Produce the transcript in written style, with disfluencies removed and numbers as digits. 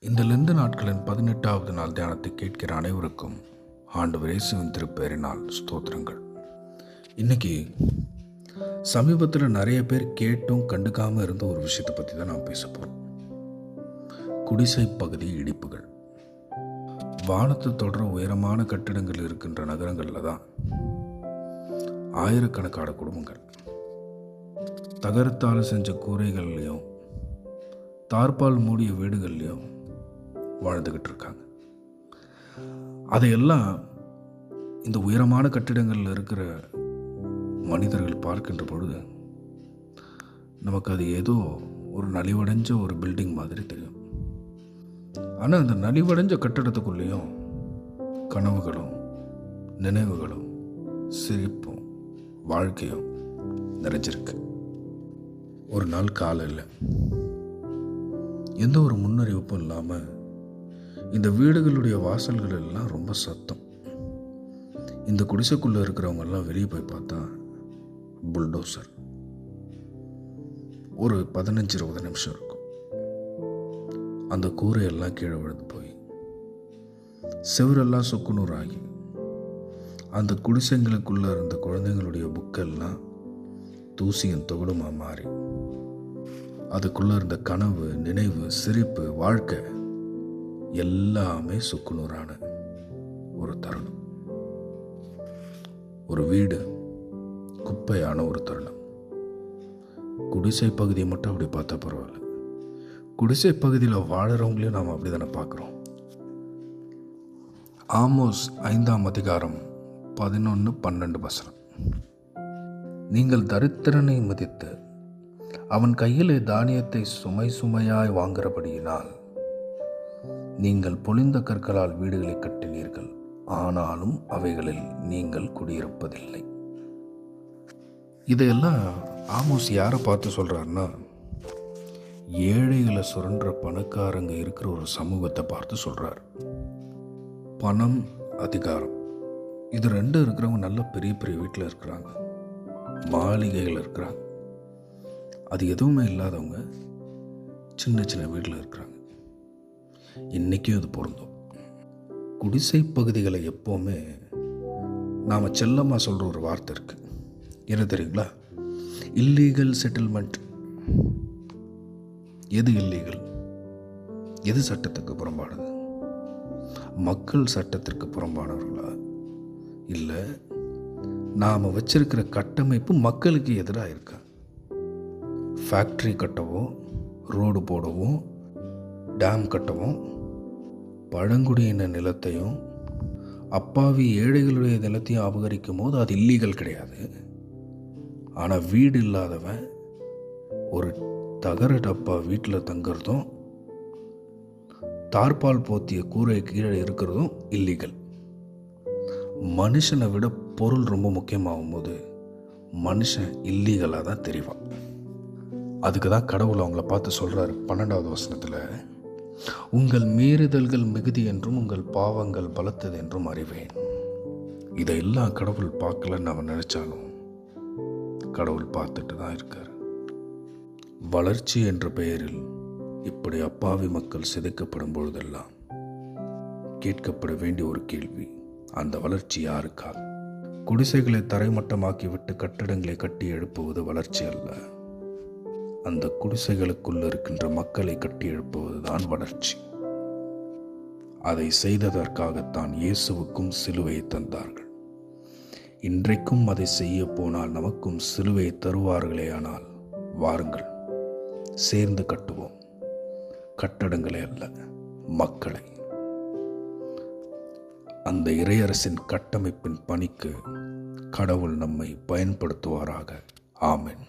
இந்த லெந்து நாட்களின் 18வது நாள் தியானத்தை கேட்கிற அனைவருக்கும் ஆண்டவர் இயேசுவின் திருப்பெயரினால் ஸ்தோத்திரங்கள். இன்னைக்கு சமீபத்தில் நிறைய பேர் கேட்டும் கண்டுக்காமல் இருந்த ஒரு விஷயத்தை பற்றி தான் நான் பேச போகிறோம். குடிசை பகுதி இடிப்புகள். வானத்தை தொடர உயரமான கட்டிடங்கள் இருக்கின்ற நகரங்களில் தான் ஆயிரக்கணக்கான குடும்பங்கள் தகரத்தால் செஞ்ச கூரைகள்லையும் தார்பால் மூடிய வீடுகள்லையும் வாழ்ந்துக்கிட்டு இருக்காங்க. அதையெல்லாம் இந்த உயரமான கட்டிடங்களில் இருக்கிற மனிதர்கள் பார்க்கின்ற பொழுது நமக்கு அது ஏதோ ஒரு நலிவடைஞ்ச ஒரு பில்டிங் மாதிரி தெரியும். ஆனால் அந்த நலிவடைஞ்ச கட்டிடத்துக்குள்ளேயும் கனவுகளும் நினைவுகளும் சிரிப்பும் வாழ்க்கையும் நிறைஞ்சிருக்கு. ஒரு நாள் காலையில் எந்த ஒரு முன்னறிவிப்பும் இல்லாமல் இந்த வீடுகளுடைய வாசல்கள் எல்லாம் ரொம்ப சத்தம். இந்த குடிசைக்குள்ளே இருக்கிறவங்க எல்லாம் வெளியே போய் பார்த்தா புல்டோசர் ஒரு 15-20 நிமிஷம் இருக்கும். அந்த கூரையெல்லாம் கீழே விழுந்து போய் செவரெல்லாம் சொக்குநூறு ஆகி அந்த குடிசைங்களுக்குள்ளே இருந்த குழந்தைங்களுடைய புக்கெல்லாம் தூசியும் தொகுடுமா மாறி அதுக்குள்ளே இருந்த கனவு, நினைவு, சிரிப்பு, வாழ்க்கை எல்லாமே சுக்குநூறான ஒரு தருணம். ஒரு வீடு குப்பையான ஒரு தருணம். குடிசை பகுதியை மட்டும் அப்படி பார்த்தா பரவாயில்ல, குடிசை பகுதியில் வாழறவங்களையும் நாம் அப்படி தானே பார்க்குறோம். ஆமோஸ் 5ஆம் அதிகாரம் 11-12 வசனம். நீங்கள் தரித்திரனை மதித்து அவன் கையிலே தானியத்தை சுமை சுமையாய் வாங்குறபடியினால் நீங்கள் பொழிந்த கற்களால் வீடுகளை கட்டினீர்கள், ஆனாலும் அவைகளில் நீங்கள் குடியிருப்பதில்லை. இதையெல்லாம் ஆமோஸ் யாரை பார்த்து சொல்றாருன்னா, ஏழைகளை சுரன்ற பணக்காரங்க இருக்கிற ஒரு சமூகத்தை பார்த்து சொல்றாரு. பணம், அதிகாரம், இது ரெண்டும் இருக்கிறவங்க நல்ல பெரிய பெரிய வீட்டில் இருக்கிறாங்க, மாளிகைகள் இருக்கிறாங்க. அது எதுவுமே இல்லாதவங்க சின்ன சின்ன வீட்டில் இருக்கிறாங்க. இன்றைக்கும் அது பொருந்தும். குடிசை பகுதிகளை எப்போவுமே நாம் செல்லமாக சொல்கிற ஒரு வார்த்தை இருக்குது. என்ன தெரியுங்களா? Illegal settlement. எது இல்லீகல்? எது சட்டத்துக்கு புறம்பானது? மக்கள் சட்டத்திற்கு புறம்பானவர்களா? இல்லை நாம் வச்சிருக்கிற கட்டமைப்பு மக்களுக்கு எதிராக இருக்கா? ஃபேக்ட்ரி கட்டவும், ரோடு போடவும், டேம் கட்டவும், பழங்குடியின நிலத்தையும் அப்பாவி ஏழைகளுடைய நிலத்தையும் அபகரிக்கும் போது அது இல்லீகல் கிடையாது. ஆனால் வீடு இல்லாதவன் ஒரு தகர டப்பா வீட்டில் தங்குறதும் தார்பால் போத்திய கூரை கீழே இருக்கிறதும் இல்லீகல். மனுஷனை விட பொருள் ரொம்ப முக்கியமாகும் போது மனுஷன் இல்லீகலாக தான் தெரிவான். அதுக்கு தான் கடவுள் அவங்கள பார்த்து சொல்கிறாரு 12வது வசனத்தில், உங்கள் மீறுதல்கள் மிகுதி என்றும் உங்கள் பாவங்கள் பலத்தது என்றும் அறிவேன். இதையெல்லாம் கடவுள் பார்க்கலன்னு அவன் நினைச்சாலும் கடவுள் பார்த்துட்டு தான் இருக்கார். வளர்ச்சி என்ற பெயரில் இப்படி அப்பாவி மக்கள் சிதைக்கப்படும் பொழுதெல்லாம் கேட்கப்பட வேண்டிய ஒரு கேள்வி, அந்த வளர்ச்சி யாருக்காக? குடிசைகளை தரைமட்டமாக்கி விட்டு கட்டிடங்களை கட்டி எழுப்புவது வளர்ச்சி அல்ல. அந்த குடிசைகளுக்குள் இருக்கின்ற மக்களை கட்டி எழுப்புவதுதான் வளர்ச்சி. அதை செய்ததற்காகத்தான் இயேசுவுக்கும் சிலுவையை தந்தார்கள். இன்றைக்கும் அதை செய்ய போனால் நமக்கும் சிலுவையை தருவார்களேயானால் வாருங்கள், சேர்ந்து கட்டுவோம். கட்டடங்களே அல்ல, மக்களை. அந்த இறையரசின் கட்டமைப்பின் பணிக்கு கடவுள் நம்மை பயன்படுத்துவாராக. ஆமென்.